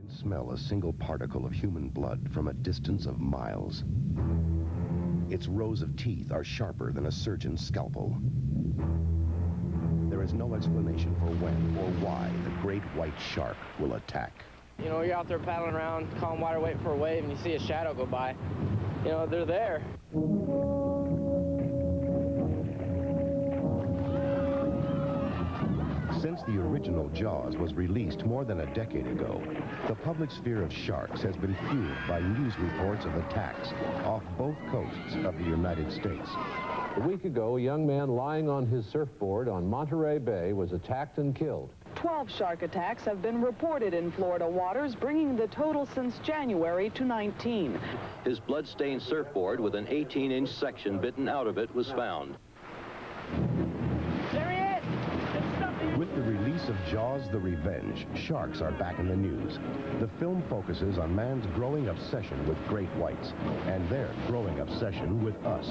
Smell a single particle of human blood from a distance of miles. Its rows of teeth are sharper than a surgeon's scalpel. There is no explanation for when or why the great white shark will attack. You know, you're out there paddling around, calm water, waiting for a wave, and you see a shadow go by. You know, they're there. Since the original Jaws was released more than a decade ago, the public's fear of sharks has been fueled by news reports of attacks off both coasts of the United States. A week ago, a young man lying on his surfboard on Monterey Bay was attacked and killed. 12 shark attacks have been reported in Florida waters, bringing the total since January to 19. His blood-stained surfboard with an 18-inch section bitten out of it was found. With the release of Jaws: The Revenge, sharks are back in the news. The film focuses on man's growing obsession with great whites and their growing obsession with us.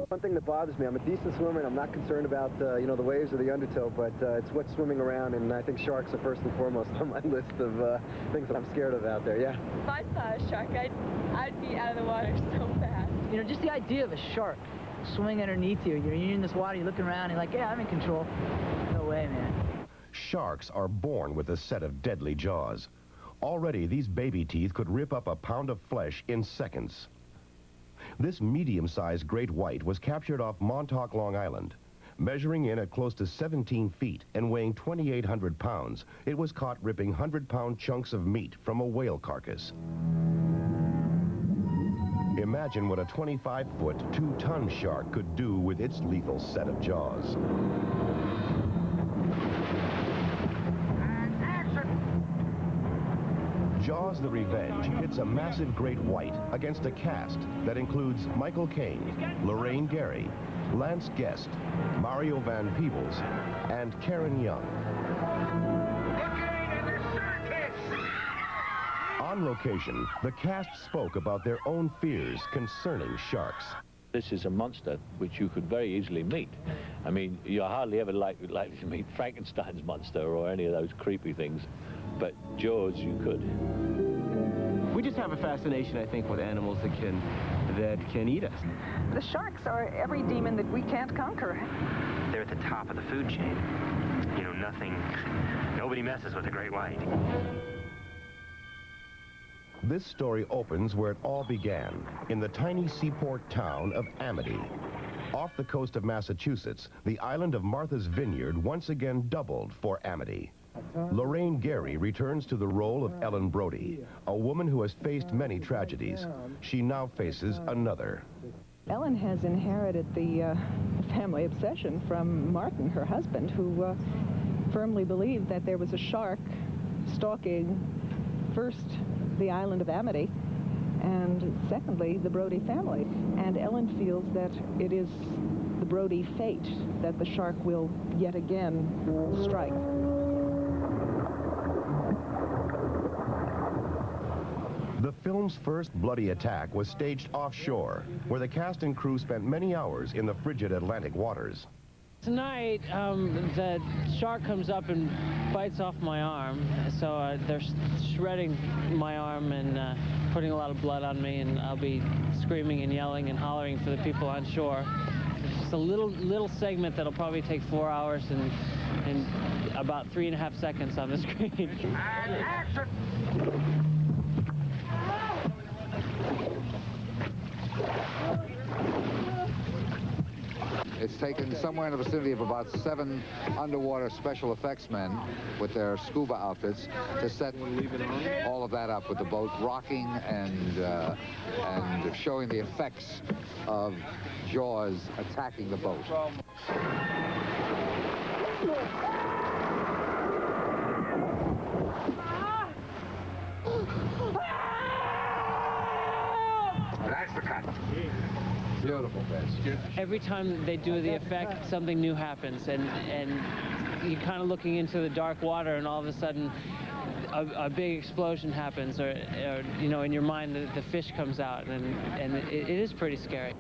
One thing that bothers me, I'm a decent swimmer and I'm not concerned about, you know, the waves or the undertow, but it's what's swimming around, and I think sharks are first and foremost on my list of things that I'm scared of out there, yeah. If I saw a shark, I'd be out of the water so fast. You know, just the idea of a shark swimming underneath you. You're in this water, you're looking around, you're like, yeah, I'm in control. No way, man. Sharks are born with a set of deadly jaws. Already, these baby teeth could rip up a pound of flesh in seconds. This medium-sized great white was captured off Montauk, Long Island. Measuring in at close to 17 feet and weighing 2,800 pounds, it was caught ripping 100-pound chunks of meat from a whale carcass. Imagine what a 25-foot, 2-ton shark could do with its lethal set of jaws. Jaws: The Revenge hits a massive great white against a cast that includes Michael Caine, Lorraine Gary, Lance Guest, Mario Van Peebles, and Karen Young. On location, the cast spoke about their own fears concerning sharks. This is a monster which you could very easily meet. I mean, you're hardly ever likely to meet Frankenstein's monster or any of those creepy things, but Jaws you could. We just have a fascination, I think, with animals that can eat us. The sharks are every demon that we can't conquer. They're at the top of the food chain. You know, nobody messes with a great white. This story opens where it all began, in the tiny seaport town of Amity. Off the coast of Massachusetts, the island of Martha's Vineyard once again doubled for Amity. Lorraine Gary returns to the role of Ellen Brody, a woman who has faced many tragedies. She now faces another. Ellen has inherited the family obsession from Martin, her husband, who firmly believed that there was a shark stalking first the island of Amity, and secondly, the Brody family. And Ellen feels that it is the Brody fate that the shark will yet again strike. The film's first bloody attack was staged offshore, where the cast and crew spent many hours in the frigid Atlantic waters. Tonight, the shark comes up and bites off my arm, so they're shredding my arm and putting a lot of blood on me, and I'll be screaming and yelling and hollering for the people on shore. It's a little segment that'll probably take 4 hours and about 3.5 seconds on the screen. And action! It's taken somewhere in the vicinity of about 7 underwater special effects men with their scuba outfits to set all of that up with the boat rocking and showing the effects of Jaws attacking the boat. That's the cut. Beautiful, bitch. Every time they do the effect, something new happens, and you're kind of looking into the dark water, and all of a sudden, a big explosion happens, or you know, in your mind the fish comes out, and it is pretty scary.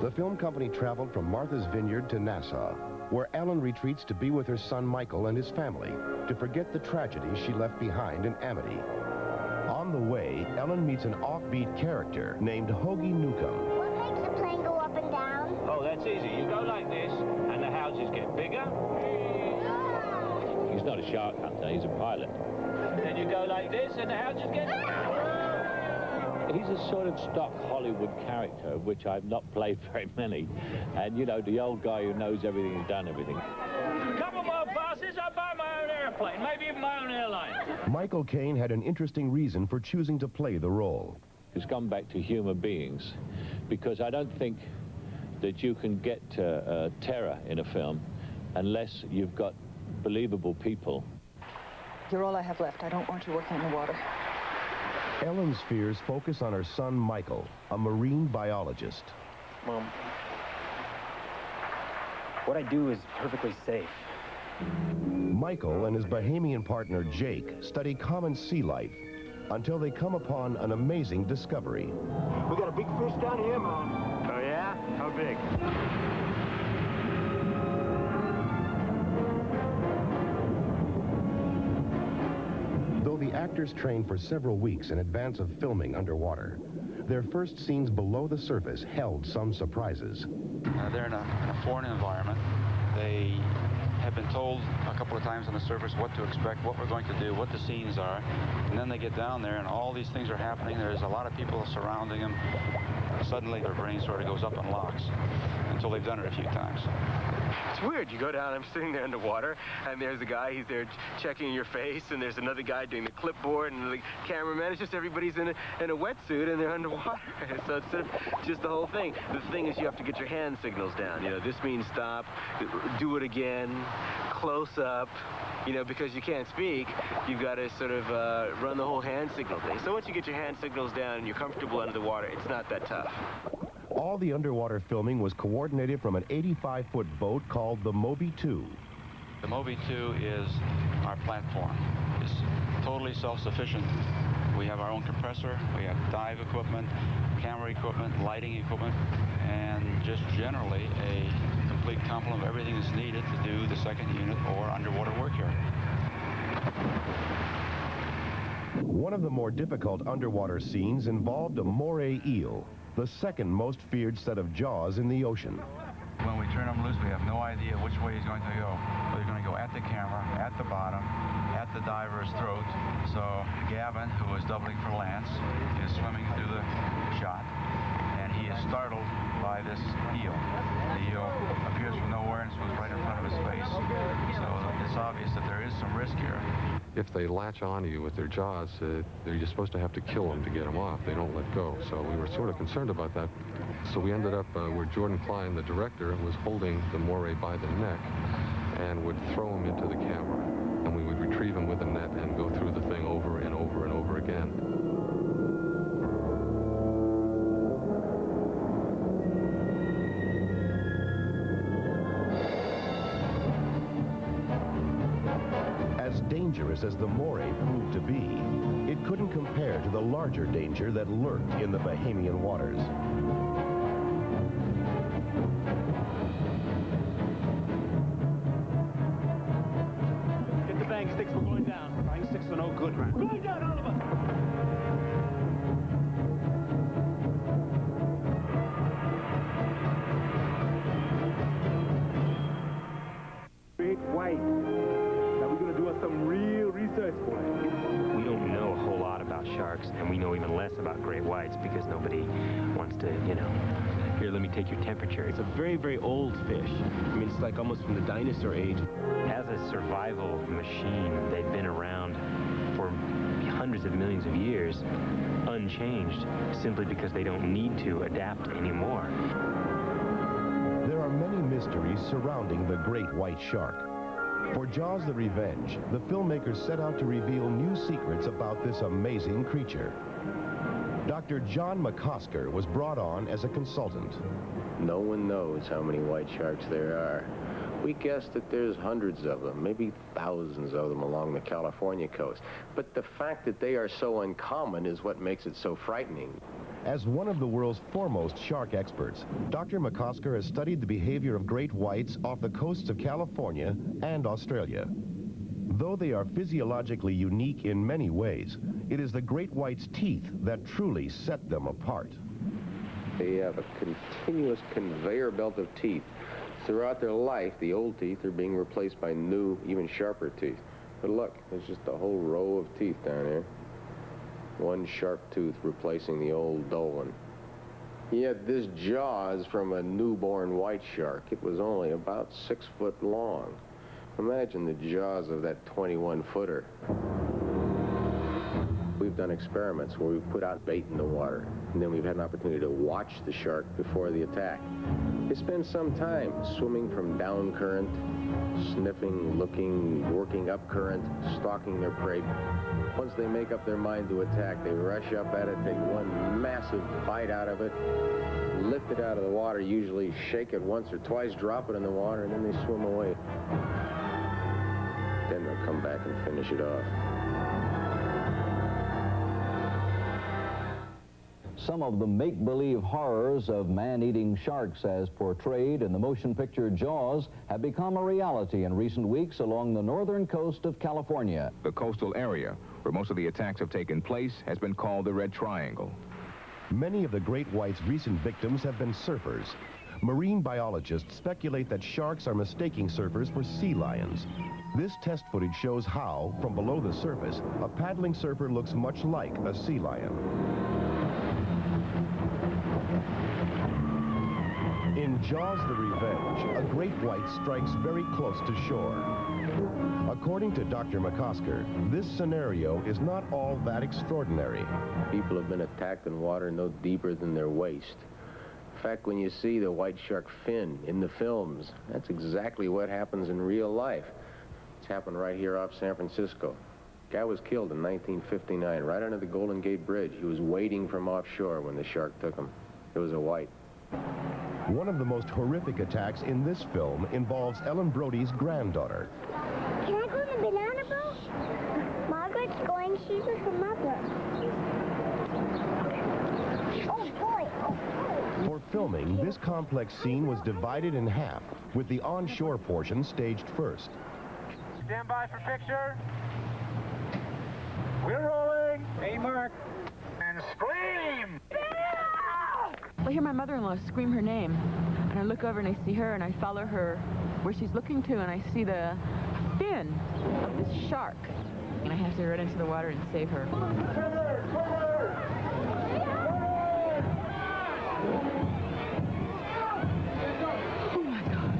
The film company traveled from Martha's Vineyard to Nassau, where Ellen retreats to be with her son Michael and his family to forget the tragedy she left behind in Amity. On the way, Ellen meets an offbeat character named Hoagie Newcomb. What makes the plane go up and down? Oh, that's easy. You go like this, and the houses get bigger. He's not a shark hunter, he's a pilot. Then you go like this, and the houses get... He's a sort of stock Hollywood character, of which I've not played very many. And, you know, the old guy who knows everything and done everything. A couple more passes, I'll buy my own airplane, maybe even my own airline. Michael Caine had an interesting reason for choosing to play the role. It's gone back to human beings, because I don't think that you can get terror in a film unless you've got believable people. You're all I have left. I don't want you working in the water. Ellen's fears focus on her son Michael, a marine biologist. Mom, what I do is perfectly safe. Michael and his Bahamian partner Jake study common sea life until they come upon an amazing discovery. We got a big fish down here, man. Oh, yeah? How big? Though the actors trained for several weeks in advance of filming underwater, their first scenes below the surface held some surprises. They're in a foreign environment. They have been told a couple of times on the surface what to expect, what we're going to do, what the scenes are, and then they get down there and all these things are happening. There's a lot of people surrounding them. Suddenly their brain sort of goes up and locks until they've done it a few times. It's weird. You go down, I'm sitting there underwater, and there's a guy, he's there checking your face, and there's another guy doing the clipboard, and the cameraman. It's just everybody's in a wetsuit, and they're underwater. So it's sort of just the whole thing. The thing is you have to get your hand signals down. You know, this means stop, do it again, close up. You know, because you can't speak, you've got to sort of run the whole hand signal thing. So once you get your hand signals down and you're comfortable under the water, it's not that tough. All the underwater filming was coordinated from an 85-foot boat called the Moby 2. The Moby 2 is our platform. It's totally self-sufficient. We have our own compressor, we have dive equipment, camera equipment, lighting equipment, and just generally a complete complement of everything that's needed to do the second unit or underwater work here. One of the more difficult underwater scenes involved a moray eel, the second most feared set of jaws in the ocean. When we turn him loose, we have no idea which way he's going to go. Whether he's going to go at the camera, at the bottom, at the diver's throat. So Gavin, who is doubling for Lance, is swimming through the shot, and he is startled by this eel. The eel appears from nowhere and swims right in front of his face. So it's obvious that there is some risk here. If they latch onto you with their jaws, you're supposed to have to kill them to get them off. They don't let go. So we were sort of concerned about that. So we ended up where Jordan Klein, the director, was holding the moray by the neck and would throw him into the camera. And we would retrieve him with a net and go through the thing over and over and over again. Dangerous as the moray proved to be, it couldn't compare to the larger danger that lurked in the Bahamian waters. Get the bang sticks, we're going down. Bang sticks are no good, man. We're going down, all of us. Great white. Some real research for it. We don't know a whole lot about sharks, and we know even less about great whites because nobody wants to, you know, here, let me take your temperature. It's a very, very old fish. I mean, it's like almost from the dinosaur age. As a survival machine, they've been around for hundreds of millions of years, unchanged, simply because they don't need to adapt anymore. There are many mysteries surrounding the great white shark. For Jaws the Revenge, the filmmakers set out to reveal new secrets about this amazing creature. Dr. John McCosker was brought on as a consultant. No one knows how many white sharks there are. We guess that there's hundreds of them, maybe thousands of them along the California coast. But the fact that they are so uncommon is what makes it so frightening. As one of the world's foremost shark experts, Dr. McCosker has studied the behavior of great whites off the coasts of California and Australia. Though they are physiologically unique in many ways, it is the great white's teeth that truly set them apart. They have a continuous conveyor belt of teeth. Throughout their life, the old teeth are being replaced by new, even sharper teeth. But look, there's just a whole row of teeth down here. One sharp tooth replacing the old dull one. Yet this jaw is from a newborn white shark. It was only about 6 foot long. Imagine the jaws of that 21-footer. We've done experiments where we've put out bait in the water, and then we've had an opportunity to watch the shark before the attack. They spend some time swimming from down current, sniffing, looking, working up current, stalking their prey. Once they make up their mind to attack, they rush up at it, take one massive bite out of it, lift it out of the water, usually shake it once or twice, drop it in the water, and then they swim away. Then they'll come back and finish it off. Some of the make-believe horrors of man-eating sharks as portrayed in the motion picture Jaws have become a reality in recent weeks along the northern coast of California. The coastal area where most of the attacks have taken place has been called the Red Triangle. Many of the great white's recent victims have been surfers. Marine biologists speculate that sharks are mistaking surfers for sea lions. This test footage shows how, from below the surface, a paddling surfer looks much like a sea lion. In Jaws the Revenge, a great white strikes very close to shore. According to Dr. McCosker, this scenario is not all that extraordinary. People have been attacked in water no deeper than their waist. In fact, when you see the white shark fin in the films, that's exactly what happens in real life. It's happened right here off San Francisco. Guy was killed in 1959, right under the Golden Gate Bridge. He was waiting from offshore when the shark took him. It was a white. One of the most horrific attacks in this film involves Ellen Brody's granddaughter. Can I go on the banana boat? Margaret's going. She's with her mother. Oh, boy. Oh, boy. For filming, this complex scene was divided in half, with the onshore portion staged first. Stand by for picture. We're rolling. Hey, Mark. And scream! I hear my mother-in-law scream her name, and I look over and I see her, and I follow her where she's looking to, and I see the fin of this shark. And I have to run into the water and save her. Oh my God.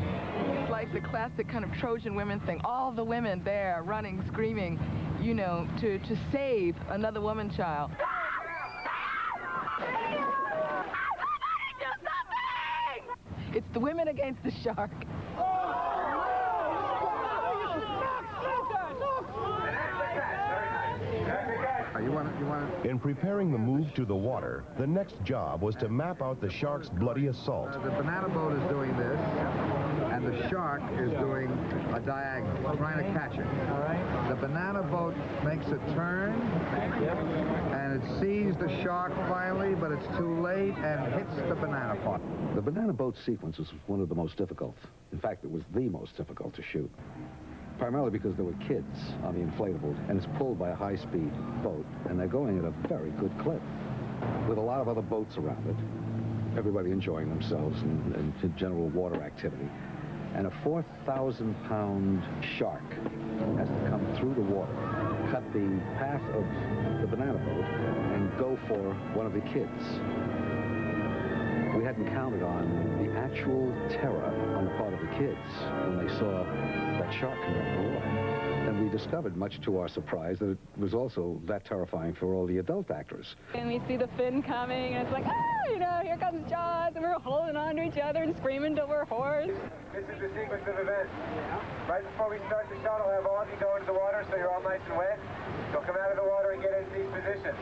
It's like the classic kind of Trojan women thing. All the women there running, screaming, you know, to save another woman child. It's the women against the shark. In preparing the move to the water, the next job was to map out the shark's bloody assault. The banana boat is doing this, and the shark is doing a diagonal, trying to catch it. All right. The banana boat makes a turn, and it sees the shark finally, but it's too late and hits the banana pot. The banana boat sequence was one of the most difficult. In fact, it was the most difficult to shoot. Primarily because there were kids on the inflatable, and it's pulled by a high-speed boat, and they're going at a very good clip, with a lot of other boats around it, everybody enjoying themselves and general water activity. And a 4,000-pound shark has to come through the water, cut the path of the banana boat, and go for one of the kids. We hadn't counted on the actual terror on the part of the kids when they saw that shark come out of the water. And we discovered, much to our surprise, that it was also that terrifying for all the adult actors. And we see the fin coming, and it's like, ah, you know, here comes Jaws, and we're holding on to each other and screaming till we're hoarse. This is the sequence of events. Right before we start the shot, I'll have all of you go into the water so you're all nice and wet. You'll come out of the water and get into these positions.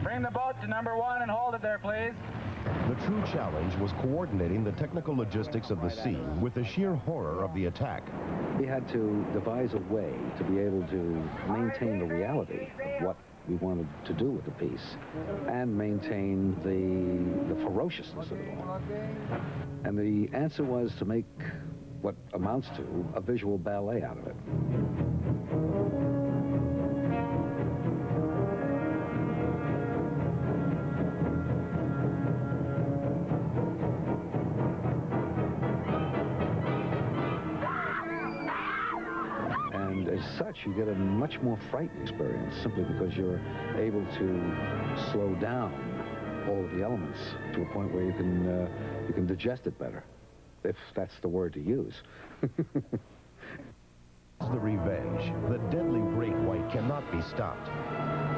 Bring the boat to number 1 and hold it there, please. The true challenge was coordinating the technical logistics of the scene with the sheer horror of the attack. We had to devise a way to be able to maintain the reality of what we wanted to do with the piece and maintain the ferociousness of it all. And the answer was to make what amounts to a visual ballet out of it. And as such, you get a much more frightening experience simply because you're able to slow down all of the elements to a point where you can digest it better, if that's the word to use. The revenge. The deadly great white cannot be stopped.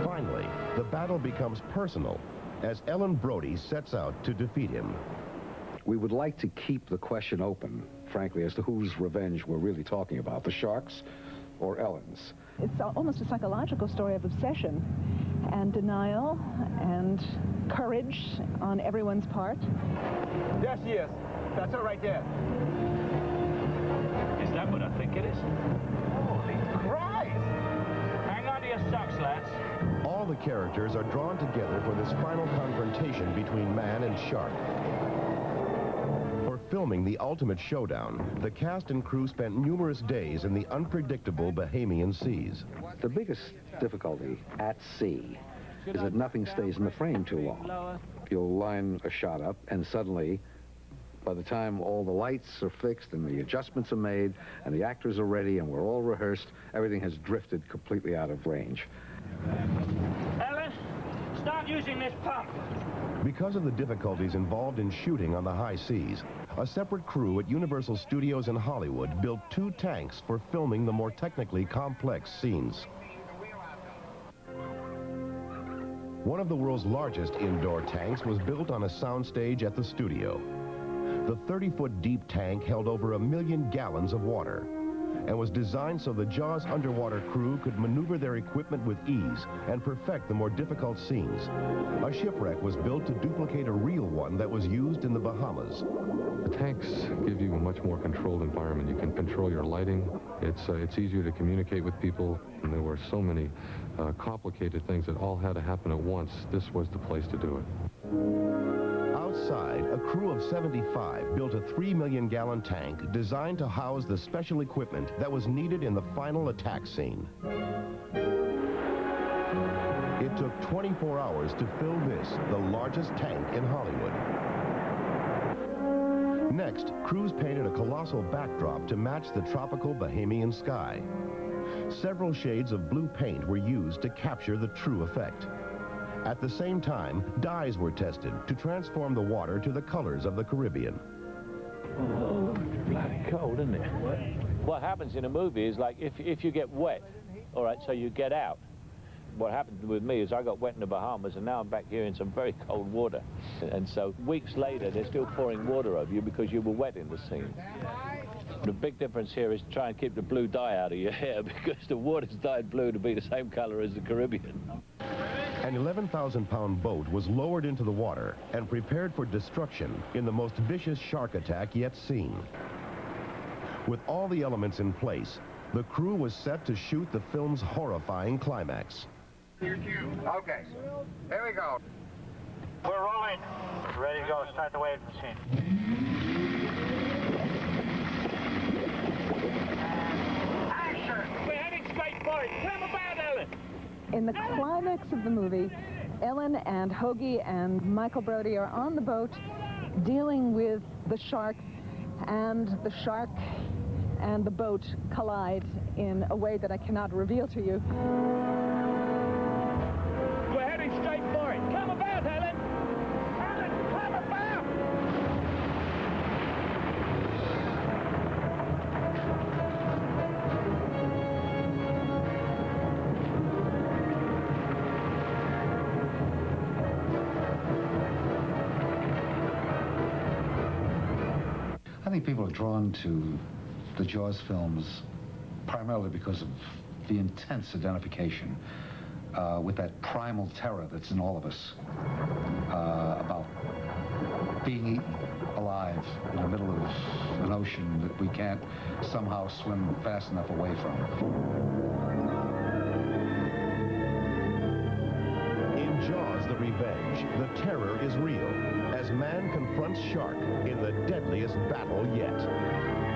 Finally, the battle becomes personal as Ellen Brody sets out to defeat him. We would like to keep the question open, frankly, as to whose revenge we're really talking about, the sharks or Ellen's. It's almost a psychological story of obsession and denial and courage on everyone's part. There she is. That's her right there. Is that what I think it is? Holy Christ! Hang on to your socks, lads. All the characters are drawn together for this final confrontation between man and shark. For filming the ultimate showdown, the cast and crew spent numerous days in the unpredictable Bahamian seas. The biggest difficulty at sea is that nothing stays in the frame too long. You'll line a shot up, and suddenly, by the time all the lights are fixed and the adjustments are made and the actors are ready and we're all rehearsed, everything has drifted completely out of range. Ellen, start using this pump. Because of the difficulties involved in shooting on the high seas, a separate crew at Universal Studios in Hollywood built 2 tanks for filming the more technically complex scenes. One of the world's largest indoor tanks was built on a soundstage at the studio. The 30-foot deep tank held over 1 million gallons of water and was designed so the Jaws underwater crew could maneuver their equipment with ease and perfect the more difficult scenes. A shipwreck was built to duplicate a real one that was used in the Bahamas. The tanks give you a much more controlled environment. You can control your lighting. It's easier to communicate with people. And there were so many complicated things that all had to happen at once. This was the place to do it. Outside, a crew of 75 built a 3 million gallon tank designed to house the special equipment that was needed in the final attack scene. It took 24 hours to fill this, the largest tank in Hollywood. Next, crews painted a colossal backdrop to match the tropical Bahamian sky. Several shades of blue paint were used to capture the true effect. At the same time, dyes were tested to transform the water to the colors of the Caribbean. Oh, it's bloody cold, isn't it? What happens in a movie is like if you get wet, all right, so you get out. What happened with me is I got wet in the Bahamas, and now I'm back here in some very cold water. And so weeks later, they're still pouring water over you because you were wet in the scene. The big difference here is try and keep the blue dye out of your hair because the water's dyed blue to be the same color as the Caribbean. An 11,000-pound boat was lowered into the water and prepared for destruction in the most vicious shark attack yet seen. With all the elements in place, the crew was set to shoot the film's horrifying climax. Okay, here we go. We're rolling. Ready to go. Start the wave machine. Action! We're heading straight for it. Come about, Ellen. In the climax of the movie, Ellen and Hoagie and Michael Brody are on the boat dealing with the shark, and the shark and the boat collide in a way that I cannot reveal to you. We're heading straight for it. Come about, Ellen. Ellen, come about. I think people are drawn to the Jaws films primarily because of the intense identification with that primal terror that's in all of us about being eaten alive in the middle of an ocean that we can't somehow swim fast enough away from. In Jaws: The Revenge, the terror is real as man confronts shark in the deadliest battle yet.